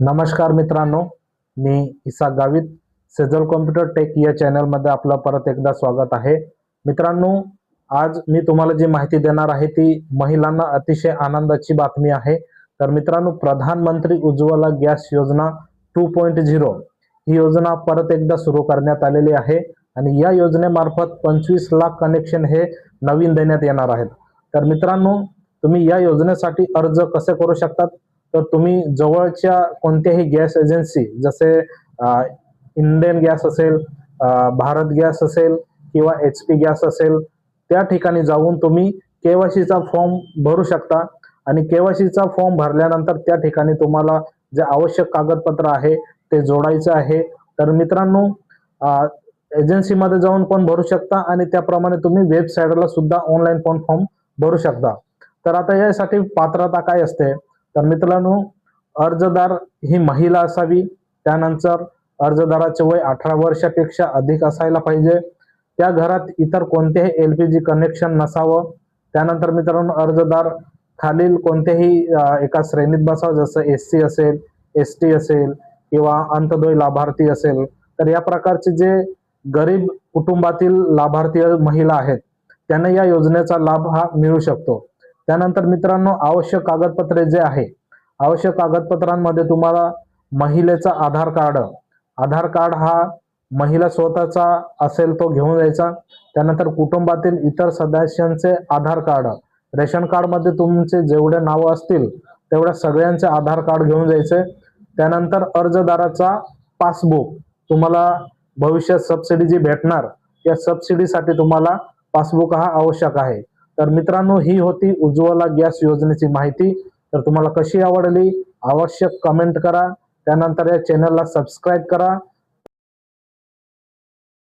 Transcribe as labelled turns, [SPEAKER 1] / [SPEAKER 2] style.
[SPEAKER 1] नमस्कार मित्रांनो, मी Isaac Gavit. Sejal computer take या चॅनलमध्ये आपलं परत एकदा स्वागत आहे. मित्रांनो, आज मी तुम्हाला जी माहिती देणार आहे ती महिलांना अतिशय आनंदाची बातमी आहे. तर मित्रांनो, प्रधानमंत्री उज्ज्वला गॅस योजना 2.0 ही योजना परत एकदा सुरू करण्यात आलेली आहे आणि या योजनेमार्फत 25 लाख कनेक्शन हे नवीन देण्यात येणार आहेत. तर मित्रांनो, तुम्ही या योजनेसाठी अर्ज कसे करू शकतात? तर तुम्ही जवळच्या कोणत्याही गॅस एजन्सी जसे इंडियन गॅस असेल, भारत गॅस असेल किंवा HP गॅस असेल, त्या ठिकाणी जाऊन तुम्ही केवायसीचा फॉर्म भरू शकता आणि केवायसीचा फॉर्म भरल्यानंतर त्या ठिकाणी तुम्हाला जे आवश्यक कागदपत्र आहे ते जोडायचं आहे. तर मित्रांनो, एजन्सीमध्ये जाऊन पण भरू शकता आणि त्याप्रमाणे तुम्ही वेबसाईटला सुद्धा ऑनलाईन पण फॉर्म भरू शकता. तर आता यासाठी पात्रता काय असते? तर मित्रांनो, अर्जदार ही महिला असावी. त्यानंतर अर्जदाराचे वय 18 वर्षापेक्षा अधिक असायला पाहिजे. त्या घरात इतर कोणतेही LPG कनेक्शन नसावं. त्यानंतर मित्रांनो, अर्जदार खालील कोणत्याही एका श्रेणीत बसावं, जसं SC असेल, ST असेल किंवा अंत्योदय लाभार्थी असेल. तर या प्रकारचे जे गरीब कुटुंबातील लाभार्थी महिला आहेत त्यांना या योजनेचा लाभ हा मिळू शकतो. त्यानंतर मित्रांनो, आवश्यक कागदपत्रे जे आहे, आवश्यक कागदपत्रांमध्ये तुम्हाला महिलेचा आधार कार्ड हा महिला स्वतःचा असेल तो घेऊन जायचा. त्यानंतर कुटुंबातील इतर सदस्यांचे आधार कार्ड, रेशन कार्डमध्ये तुमचे जेवढे नाव असतील तेवढ्या सगळ्यांचे आधार कार्ड घेऊन जायचे. त्यानंतर अर्जदाराचा पासबुक, तुम्हाला भविष्यात सबसिडी जी भेटणार त्या सबसिडीसाठी तुम्हाला पासबुक हा आवश्यक आहे. तर मित्रांनो, ही होती उज्ज्वला गॅस योजनेची माहिती. तर तुम्हाला कशी आवडली अवश्य कमेंट करा. त्यानंतर या चॅनलला सबस्क्राईब करा